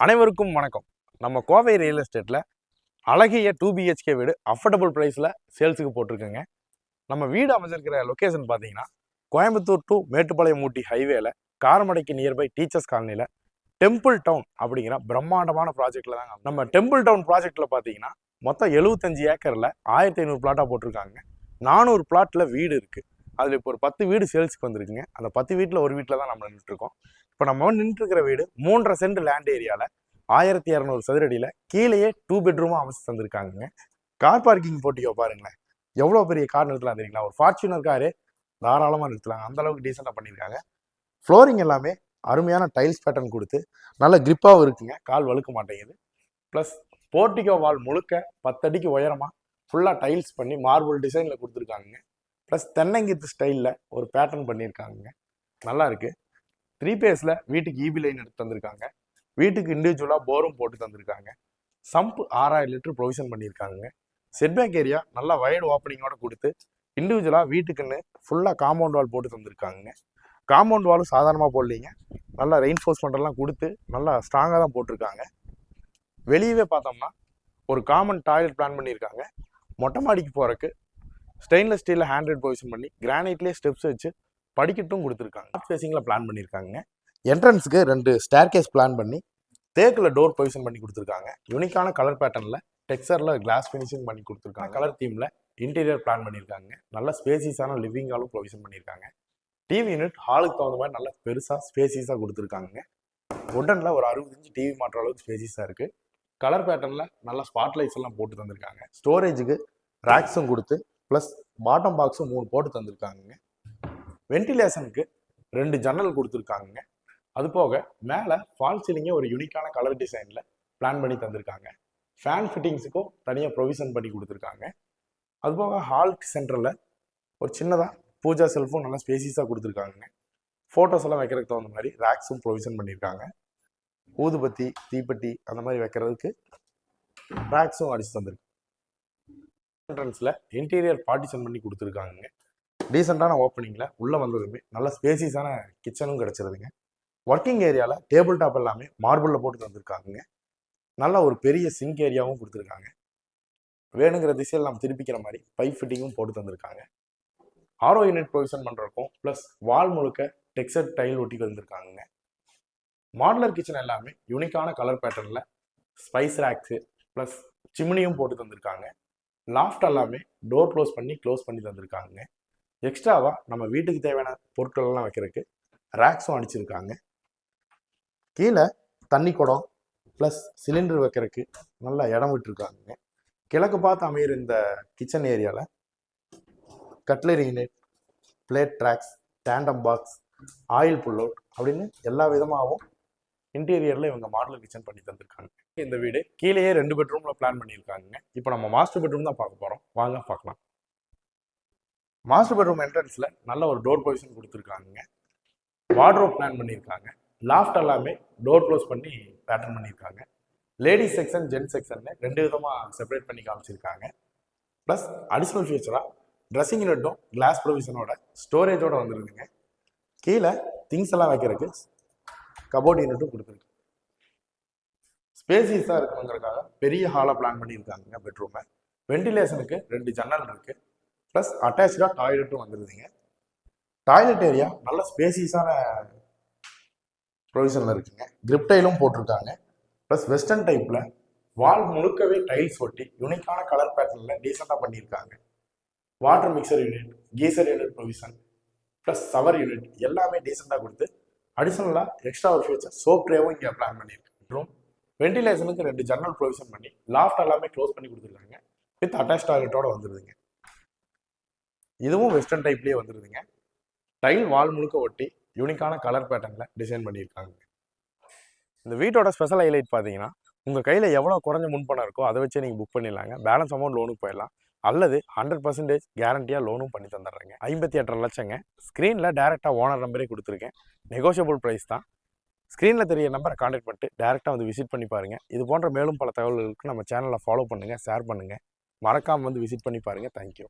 அனைவருக்கும் வணக்கம். நம்ம கோவை ரியல் எஸ்டேட்டில் அழகிய 2BHK வீடு அஃபோர்டபுள் ப்ரைஸில் சேல்ஸுக்கு போட்டிருக்கேங்க. நம்ம வீடு அமைஞ்சிருக்கிற லொக்கேஷன் பார்த்தீங்கன்னா கோயம்புத்தூர் டு மேட்டுப்பாளையம் ஊட்டி ஹைவேல காரமடைக்கு நியர்பை டீச்சர்ஸ் காலனியில் டெம்பிள் டவுன் அப்படிங்கிற பிரம்மாண்டமான ப்ராஜெக்டில் தாங்க. நம்ம டெம்பிள் டவுன் ப்ராஜெக்டில் பார்த்தீங்கன்னா மொத்தம் 75 ஏக்கரில் 1500 பிளாட்டாக போட்டிருக்காங்க. 400 பிளாட்டில் வீடு இருக்குது. அதில் இப்போ ஒரு 10 வீடு சேல்ஸுக்கு வந்திருக்குங்க. அந்த 10 வீட்டில் ஒரு வீட்டில் தான் நம்ம நின்றுட்டுருக்கோம். இப்போ நம்ம நின்றுருக்கிற வீடு 3.5 சென்ட் லேண்ட் ஏரியாவில் 1200 சதுரடியில் கீழேயே 2 பெட்ரூமாக அமைச்சு தந்திருக்காங்க. கார் பார்க்கிங் போட்டியோ பாருங்களேன், எவ்வளோ பெரிய கார் நிறுத்தலாம் தெரியுங்களா? ஒரு ஃபார்ச்சுனர் காரு தாராளமாக நிறுத்தலாம், அந்தளவுக்கு டீசெண்டாக பண்ணியிருக்காங்க. ஃப்ளோரிங் எல்லாமே அருமையான டைல்ஸ் பேட்டர்ன் கொடுத்து நல்ல கிரிப்பாகவும் இருக்குங்க, கால் வழுக்க மாட்டேங்குது. ப்ளஸ் போர்ட்டிகோ வால் முழுக்க 10 அடிக்கு உயரமாக ஃபுல்லாக டைல்ஸ் பண்ணி மார்பிள் டிசைனில் கொடுத்துருக்காங்க. ப்ளஸ் தென்னங்கித்து ஸ்டைலில் ஒரு பேட்டர்ன் பண்ணியிருக்காங்க, நல்லா இருக்குது. 3 பேஸில் வீட்டுக்கு ஈபி லைன் எடுத்து தந்திருக்காங்க. வீட்டுக்கு இண்டிவிஜுவலாக போரும் போட்டு தந்திருக்காங்க. சம்ப் 6000 லிட்டர் ப்ரொவிஷன் பண்ணியிருக்காங்க. செட்பேக் ஏரியா நல்லா வைடு ஓப்பனிங்கோட கொடுத்து இண்டிவிஜுவலாக வீட்டுக்குன்னு ஃபுல்லாக காம்பவுண்ட் வால் போட்டு தந்திருக்காங்க. காம்பவுண்ட் வாலும் சாதாரணமாக போடலீங்க, நல்லா ரெயின்ஃபோர்ஸ்மெண்ட்டெல்லாம் கொடுத்து நல்லா ஸ்ட்ராங்காக தான் போட்டிருக்காங்க. வெளியவே பார்த்தோம்னா ஒரு காமன் டாய்லெட் பிளான் பண்ணியிருக்காங்க. மொட்டை மாடிக்கு போகிறக்கு ஸ்டெயின்லெஸ் ஸ்டீலில் ஹேண்ட்ரைட் ப்ரொவிஷன் பண்ணி கிரானைட்லேயே ஸ்டெப்ஸ் வச்சு படிக்கட்டும் கொடுத்துருக்காங்க. நார்த் ஃபேஸிங்கில் பிளான் பண்ணியிருக்காங்க. என்ட்ரன்ஸுக்கு 2 ஸ்டேர்கேஸ் பிளான் பண்ணி தேக்கில் டோர் பொசிஷன் பண்ணி கொடுத்துருக்காங்க. யூனிக்கான கலர் பேட்டர்னில் டெக்ஸ்சரில் கிளாஸ் ஃபினிஷிங் பண்ணி கொடுத்துருக்காங்க. கலர் தீமில் இன்டீரியர் பிளான் பண்ணியிருக்காங்க. நல்ல ஸ்பேசிஸான லிவிங் ஹாலும் ப்ரொவிஷன் பண்ணியிருக்காங்க. டிவி யூனிட் ஹாலுக்கு தகுந்த மாதிரி நல்ல பெருசாக ஸ்பேசிஸாக கொடுத்துருக்காங்க. உடனில் ஒரு 60 இன்ச்சு டிவி மாற்ற அளவுக்கு ஸ்பேசிஸாக இருக்குது. கலர் பேட்டர்னில் நல்ல ஸ்பாட்லைட்ஸ் எல்லாம் போட்டு தந்திருக்காங்க. ஸ்டோரேஜுக்கு ரேக்ஸும் கொடுத்து ப்ளஸ் பாட்டம் பாக்ஸும் 3 போட்டு தந்திருக்காங்க. வென்டிலேஷனுக்கு 2 ஜன்னல் கொடுத்துருக்காங்க. அது போக மேலே ஃபால் சீலிங்கே ஒரு யூனிக்கான கலர் டிசைனில் பிளான் பண்ணி தந்திருக்காங்க. ஃபேன் ஃபிட்டிங்ஸுக்கும் தனியாக ப்ரொவிஷன் பண்ணி கொடுத்துருக்காங்க. அதுபோக ஹால்க்கு சென்டரில் ஒரு சின்னதாக பூஜா செல்ஃபும் நல்லா ஸ்பேசிஸாக கொடுத்துருக்காங்க. ஃபோட்டோஸ் எல்லாம் வைக்கிறதுக்கு தகுந்த மாதிரி ரேக்ஸும் ப்ரொவிஷன் பண்ணியிருக்காங்க. ஊதுபத்தி தீப்பெட்டி அந்த மாதிரி வைக்கிறதுக்கு ரேக்ஸும் அடிச்சு தந்திருக்கு. என்ட்ரன்ஸில் இன்டீரியர் பார்ட்டிஷன் பண்ணி கொடுத்துருக்காங்க. டீசெண்டான ஓப்பனிங்கில் உள்ளே வந்ததுமே நல்ல ஸ்பேசிஸான கிச்சனும் கிடச்சிருதுங்க. ஒர்க்கிங் ஏரியாவில் டேபிள் டாப் எல்லாமே மார்பிளில் போட்டு தந்துருக்காங்க. நல்ல ஒரு பெரிய சிங்க் ஏரியாவும் கொடுத்துருக்காங்க. வேணுங்கிற திசையில் நம்ம திருப்பிக்கிற மாதிரி பைப் ஃபிட்டிங்கும் போட்டு தந்திருக்காங்க. ஆரோ யூனிட் ப்ரொவிஷன் பண்ணுறக்கும் ப்ளஸ் வால் முழுக்க டெக்ஸ்சர் டைல் ஒட்டி வந்திருக்காங்க. மாடுலர் கிச்சன் எல்லாமே யூனிக்கான கலர் பேட்டர்னில் ஸ்பைஸ் ரேக்ஸு ப்ளஸ் சிம்னியும் போட்டு தந்திருக்காங்க. லாஃப்ட் எல்லாமே டோர் க்ளோஸ் பண்ணி தந்திருக்காங்க. எக்ஸ்ட்ராவாக நம்ம வீட்டுக்கு தேவையான பொருட்கள்லாம் வைக்கிறதுக்கு ரேக்ஸும் அடிச்சிருக்காங்க. கீழே தண்ணி குடம் ப்ளஸ் சிலிண்டர் வைக்கிறதுக்கு நல்லா இடம் விட்டுருக்காங்க. கிழக்கு பார்த்து அமையிற இந்த கிச்சன் ஏரியாவில் cutlery unit, plate racks, tandem box, oil pull out அப்படின்னு எல்லா விதமாகவும் இன்டீரியரில் இவங்க மாடலர் கிச்சன் பண்ணி தந்திருக்காங்க. இந்த வீடு கீழேயே 2 பெட்ரூமில் பிளான் பண்ணியிருக்காங்க. இப்போ நம்ம மாஸ்டர் பெட்ரூம் தான் பார்க்க போகிறோம், வாங்க பார்க்கலாம். மாஸ்டர் பெட்ரூம் என்ட்ரன்ஸில் நல்ல ஒரு டோர் பொசிஷன் கொடுத்துருக்காங்க. வார்ட்ரோப் பிளான் பண்ணியிருக்காங்க. லாஃப்ட் எல்லாமே டோர் க்ளோஸ் பண்ணி பேட்டர்ன் பண்ணியிருக்காங்க. லேடிஸ் செக்ஷன் ஜென்ஸ் செக்ஷன் 2 விதமாக செப்பரேட் பண்ணி காமிச்சிருக்காங்க. ப்ளஸ் அடிஷ்னல் ஃபியூச்சராக ட்ரெஸ்ஸிங் யூனிட்டும் கிளாஸ் ப்ரொவிஷனோட ஸ்டோரேஜோடு வந்துருக்குங்க. கீழே திங்ஸ் எல்லாம் வைக்கிறதுக்கு கபோர்ட் யூனிட்டும் கொடுத்துருக்கு. ஸ்பேசிஸாக இருக்கணுங்கிறதுக்காக பெரிய ஹாலாக பிளான் பண்ணியிருக்காங்க பெட்ரூமை. வென்டிலேஷனுக்கு 2 ஜன்னல் இருக்குது. ப்ளஸ் அட்டாச்சாக டாய்லெட்டும் வந்துருதுங்க. டாய்லெட் ஏரியா நல்ல ஸ்பேசிஸான ப்ரொவிஷனில் இருக்குங்க. கிரிப் டைலும் போட்டிருக்காங்க. ப்ளஸ் வெஸ்டர்ன் டைப்பில் வால் முழுக்கவே டைல்ஸ் ஒட்டி யூனிக்கான கலர் பேட்டர்னில் டீசெண்டாக பண்ணியிருக்காங்க. Water mixer unit, geyser unit provision plus shower unit எல்லாமே டீசெண்டாக கொடுத்து அடிஷ்னலாக எக்ஸ்ட்ரா ஒரு ஃபியூச்சர் சோப் ட்ரேவும் இங்கே பிளான் பண்ணியிருக்கோம். வென்டிலேஷனுக்கு 2 ஜன்னல் ப்ரொவிஷன் பண்ணி லாஃப்ட் எல்லாமே க்ளோஸ் பண்ணி கொடுத்துருக்காங்க. வித் அட்டாச் டாய்லெட்டோட வந்துருதுங்க. இதுவும் வெஸ்டர்ன் டைப்லேயே வந்துருதுங்க. டைல் வால் முழுக்க ஒட்டி யூனிக்கான கலர் பேட்டர்னில் டிசைன் பண்ணியிருக்காங்க. இந்த வீட்டோட ஸ்பெஷல் ஹைலைட் பார்த்தீங்கன்னா உங்கள் கையில் எவ்வளோ குறைஞ்ச முன்பணம் இருக்கோ அதை வச்சு நீங்கள் புக் பண்ணிடலாங்க. பேலன்ஸ் அமௌண்ட் லோனுக்கு போயிடலாம், அல்லது 100% கேரண்டியாக லோனும் பண்ணி தந்துடுறேங்க. 58 லட்சங்க. ஸ்க்ரீனில் டேரெக்டாக ஓனர் நம்பரே கொடுத்துருக்கேன். நெகோஷியபிள் ப்ரைஸ் தான். ஸ்க்ரீனில் தெரிய நம்பரை கான்டாக்ட் பண்ணிட்டு டேரெக்டாக வந்து விசிட் பண்ணி பாருங்கள். இது போன்ற மேலும் பல தகவல்களுக்கு நம்ம சேனலை ஃபாலோ பண்ணுங்கள், ஷேர் பண்ணுங்கள். மறக்காமல் வந்து விசிட் பண்ணி பாருங்கள். தேங்க்யூ.